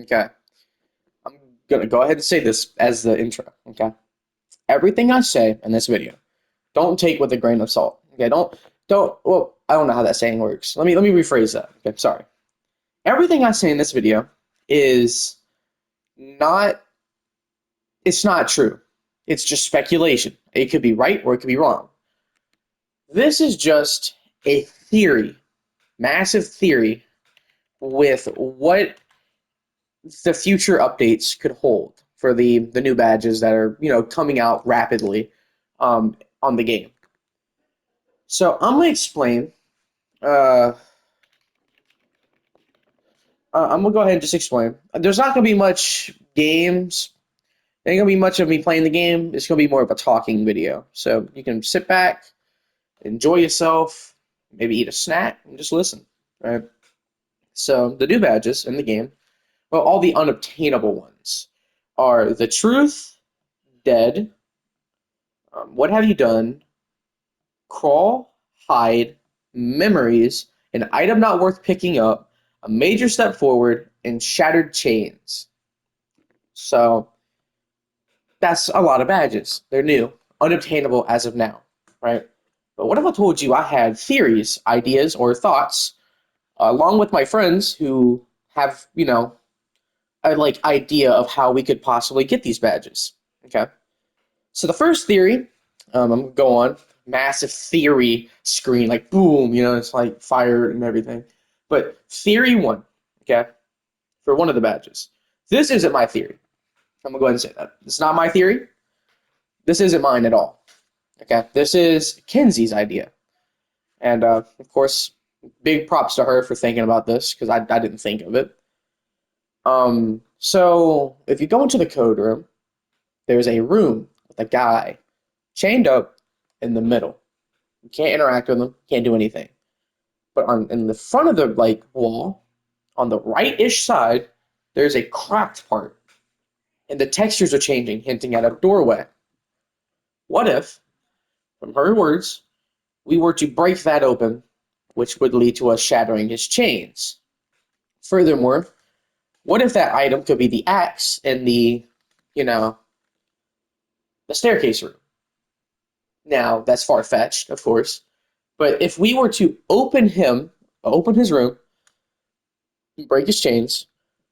Okay. I'm gonna go ahead and say this as the intro. Okay. Everything I say in this video, don't take with a grain of salt. Okay. Don't. Well, I don't know how that saying works. Let me rephrase that. Okay. Sorry. Everything I say in this video is not. It's not true. It's just speculation. It could be right or it could be wrong. This is just a theory, massive theory with what the future updates could hold for the new badges that are coming out rapidly on the game. So I'm gonna explain. Uh, I'm gonna go ahead and just explain. There's not gonna be much games. There ain't gonna be much of me playing the game. It's gonna be more of a talking video. So you can sit back, enjoy yourself, maybe eat a snack, and just listen. Right. So the new badges in the game, well, all the unobtainable ones are the truth, dead, what have you done, crawl, hide, memories, an item not worth picking up, a major step forward, and shattered chains. So that's a lot of badges. They're new, unobtainable as of now, right? But what if I told you I had theories, ideas, or thoughts, along with my friends who have, a like idea of how we could possibly get these badges? Okay. So the first theory, I'm gonna go on massive theory screen, like boom, it's like fire and everything. But theory one, okay, for one of the badges. This isn't my theory. I'm gonna go ahead and say that. It's not my theory. This isn't mine at all. Okay, this is Kenzie's idea, and of course, big props to her for thinking about this because I didn't think of it. So if you go into the code room, there's a room with a guy chained up in the middle. You can't interact with them, can't do anything. But on in the front of the wall, on the right-ish side, there's a cracked part, and the textures are changing, hinting at a doorway. What if, from her words, we were to break that open, which would lead to us shattering his chains? Furthermore, what if that item could be the axe in you know, the staircase room? Now, that's far-fetched, of course, but if we were to open his room, break his chains,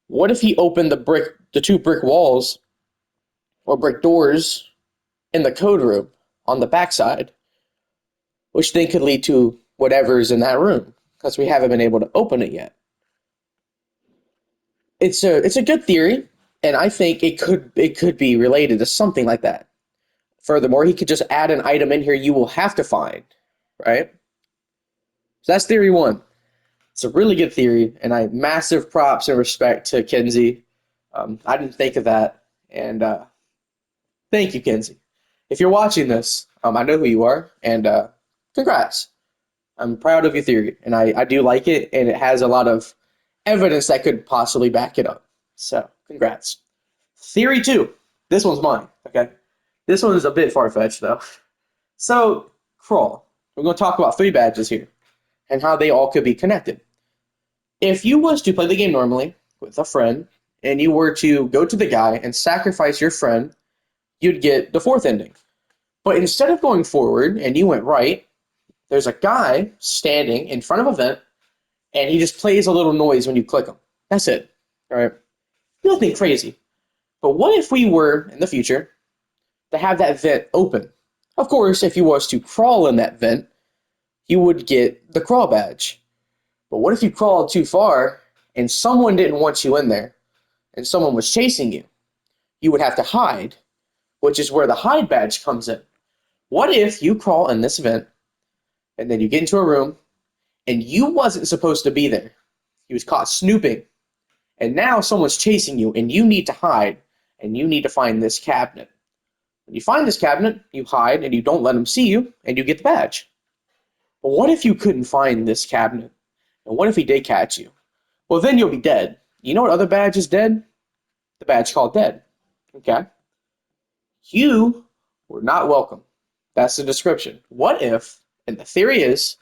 what if he opened the two brick walls or brick doors in the code room on the backside, which then could lead to whatever's in that room because we haven't been able to open it yet. It's a good theory, and I think it could be related to something like that. Furthermore, he could just add an item in here you will have to find, right? So that's theory one. It's a really good theory, and I massive props and respect to Kenzie. I didn't think of that, and thank you, Kenzie. If you're watching this, I know who you are, and congrats. I'm proud of your theory, and I do like it, and it has a lot of evidence that could possibly back it up. So, congrats. Theory two. This one's mine, okay? This one is a bit far fetched, though. So, crawl. We're going to talk about three badges here and how they all could be connected. If you was to play the game normally with a friend, and you were to go to the guy and sacrifice your friend, you'd get the fourth ending. But instead of going forward and you went right, there's a guy standing in front of a vent and he just plays a little noise when you click him. That's it. All right. Nothing crazy. But what if we were in the future to have that vent open? Of course, if you was to crawl in that vent, you would get the crawl badge. But what if you crawled too far and someone didn't want you in there and someone was chasing you? You would have to hide, which is where the hide badge comes in. What if you crawl in this vent and then you get into a room and you wasn't supposed to be there? You was caught snooping, and now someone's chasing you and you need to hide and you need to find this cabinet. When you find this cabinet, you hide and you don't let them see you and you get the badge. But what if you couldn't find this cabinet? And what if he did catch you? Well, then you'll be dead. You know what other badge is dead? The badge called dead. Okay? You were not welcome. That's the description. What if, and the theory is,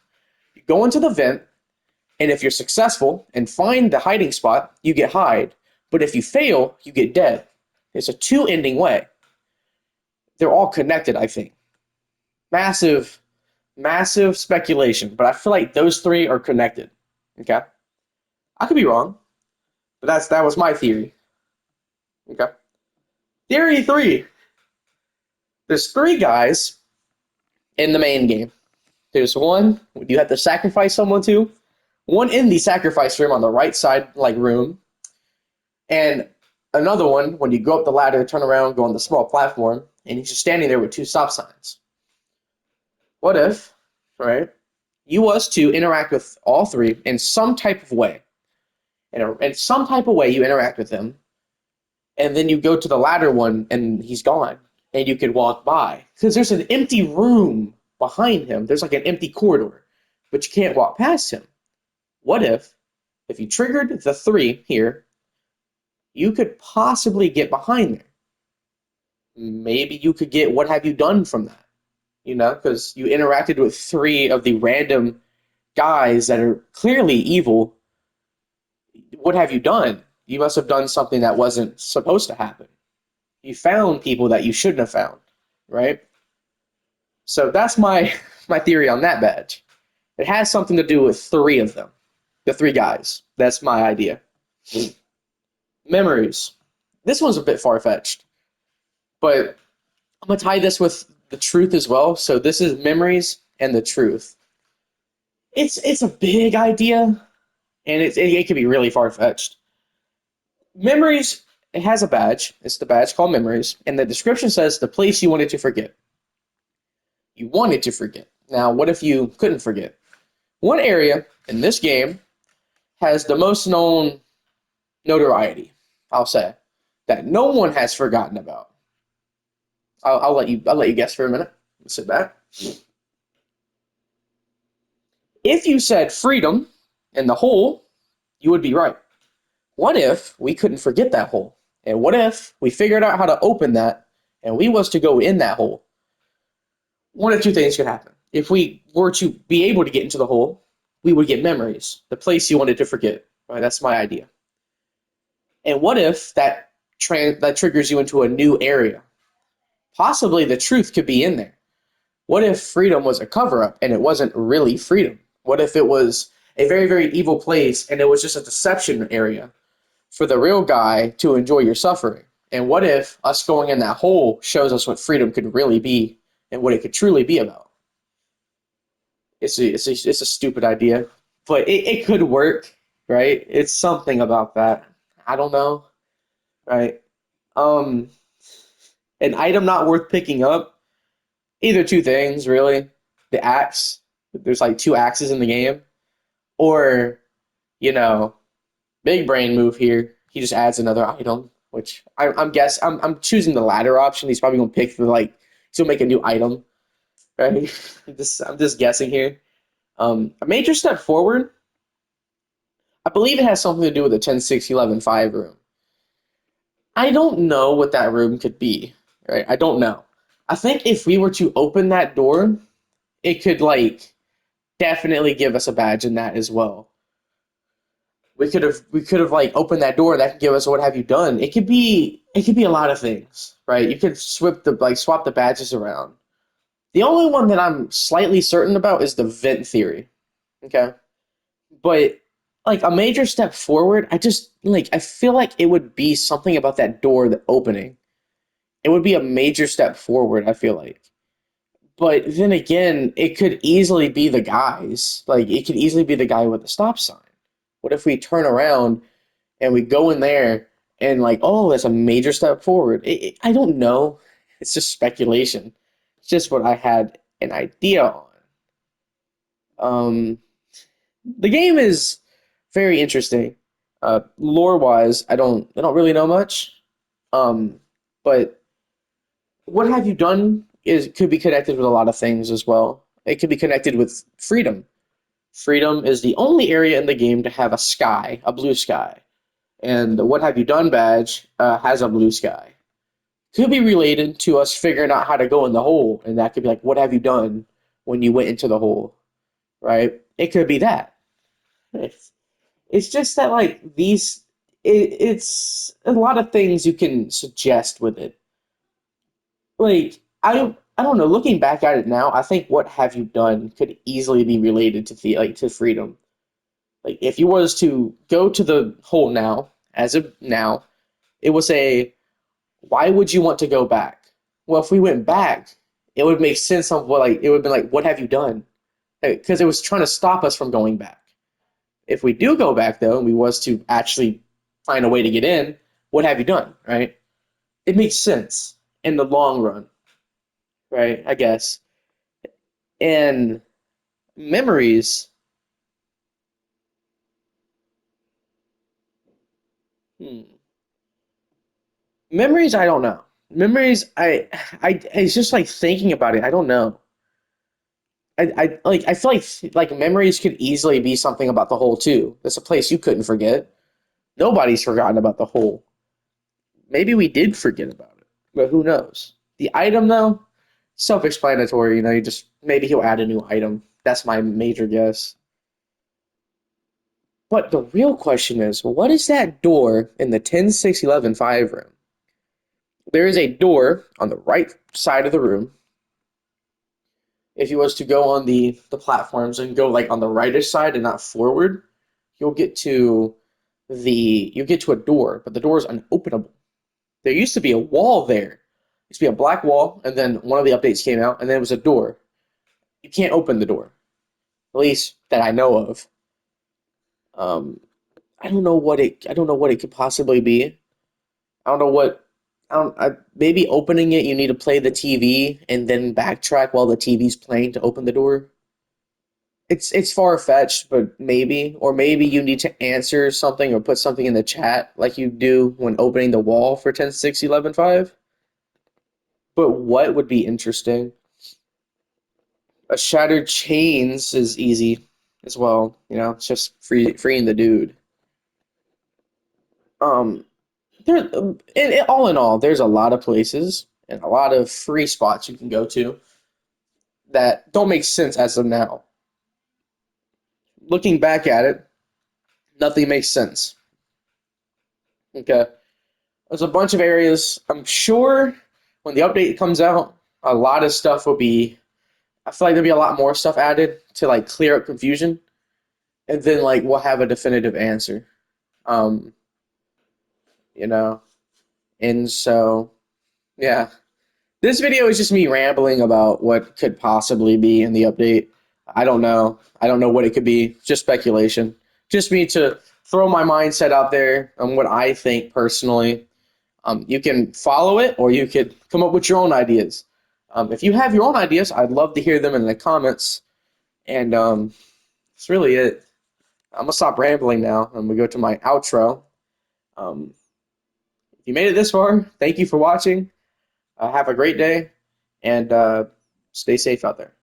you go into the vent, and if you're successful and find the hiding spot, you get hide. But if you fail, you get dead. It's a two-ending way. They're all connected, I think. Massive, massive speculation, but I feel like those three are connected. Okay? I could be wrong, but that was my theory. Okay? Theory three. There's three guys in the main game. There's one you have to sacrifice someone to, one in the sacrifice room on the right side, like room, and another one when you go up the ladder, turn around, go on the small platform, and he's just standing there with two stop signs. What if, right, you was to interact with all three in some type of way, in some type of way you interact with them, and then you go to the ladder one and he's gone, and you can walk by because there's an empty room behind him. There's like an empty corridor, but you can't walk past him. What if you triggered the three here, you could possibly get behind there. Maybe you could get what have you done from that, because you interacted with three of the random guys that are clearly evil. What have you done? You must have done something that wasn't supposed to happen. You found people that you shouldn't have found, right? So that's my my theory on that badge. It has something to do with three of them, the three guys. That's my idea. Memories. This one's a bit far-fetched, but I'm gonna tie this with the truth as well. So this is memories and the truth. It's a big idea, and it can be really far-fetched. Memories, it has a badge. It's the badge called Memories, and the description says the place you wanted to forget. You wanted to forget. Now, what if you couldn't forget? One area in this game has the most known notoriety, I'll say, that no one has forgotten about. I'll let you guess for a minute. Sit back. If you said freedom in the hole, you would be right. What if we couldn't forget that hole? And what if we figured out how to open that and we was to go in that hole? One of two things could happen. If we were to be able to get into the hole, we would get memories, the place you wanted to forget. Right? That's my idea. And what if that triggers you into a new area? Possibly the truth could be in there. What if freedom was a cover up and it wasn't really freedom? What if it was a very, very evil place and it was just a deception area for the real guy to enjoy your suffering? And what if us going in that hole shows us what freedom could really be and what it could truly be about? It's a stupid idea, but it could work, right? It's something about that. I don't know, right? Um, an item not worth picking up. Either two things, really. The axe. There's like two axes in the game, or you know, big brain move here. He just adds another item, which I'm choosing the latter option. He's probably gonna pick he's gonna make a new item, right? I'm just guessing here. A major step forward. I believe it has something to do with the 10-6-11-5 room. I don't know what that room could be, right? I don't know. I think if we were to open that door, it could definitely give us a badge in that as well. We could have opened that door and that could give us what have you done. It could be a lot of things, right? You could swap the badges around. The only one that I'm slightly certain about is the vent theory. Okay. But a major step forward, I feel like it would be something about that door, the opening. It would be a major step forward, I feel like. But then again, it could easily be the guys. It could easily be the guy with the stop sign. What if we turn around and we go in there and oh, that's a major step forward? I don't know. It's just speculation. It's just what I had an idea on. The game is very interesting. Lore wise, I don't really know much. Um, but what have you done is could be connected with a lot of things as well. It could be connected with freedom. Freedom is the only area in the game to have a blue sky, and the What Have You Done badge has a blue sky. Could be related to us figuring out how to go in the hole, and that could be what have you done when you went into the hole, right? It could be that. It's just that these. it's a lot of things you can suggest with it. Like I don't know. Looking back at it now, I think what have you done could easily be related to the like to freedom. Like if you was to go to the whole now as of now, it would say, why would you want to go back? Well, if we went back, it would make sense of what like it would be like, what have you done? Because it was trying to stop us from going back. If we do go back though, and we was to actually find a way to get in, what have you done? Right? It makes sense in the long run, right? I guess. And memories, hmm. Memories, I don't know. Memories, it's just like thinking about it. I don't know. I feel like memories could easily be something about the whole too. That's a place you couldn't forget. Nobody's forgotten about the whole. Maybe we did forget about it, but who knows? The item though, self-explanatory. You just maybe he'll add a new item. That's my major guess. But the real question is, what is that door in the 10611 room? There is a door on the right side of the room. If you was to go on the platforms and go like on the rightish side and not forward, you'll get to you'll get to a door, but the door is unopenable. There used to be a wall there. It used to be a black wall, and then one of the updates came out, and then it was a door. You can't open the door, at least that I know of. Um, I don't know what it could possibly be. I don't know what. Maybe opening it, you need to play the TV and then backtrack while the TV's playing to open the door. It's far fetched, but maybe, or maybe you need to answer something or put something in the chat like you do when opening the wall for 10.6.11.5. But what would be interesting? A shattered chains is easy as well. It's just freeing the dude. Um, all in all, there's a lot of places and a lot of free spots you can go to that don't make sense as of now. Looking back at it, nothing makes sense. Okay. There's a bunch of areas. I'm sure when the update comes out, a lot of stuff will be. I feel like there'll be a lot more stuff added to like clear up confusion, and then like we'll have a definitive answer. Um, you know, and so yeah, this video is just me rambling about what could possibly be in the update. I don't know. I don't know what it could be. Just speculation. Just me to throw my mindset out there on what I think personally. You can follow it or you could come up with your own ideas. If you have your own ideas, I'd love to hear them in the comments. And that's really it. I'm going to stop rambling now. I'm going to go to my outro. Um, if you made it this far, thank you for watching. Have a great day and stay safe out there.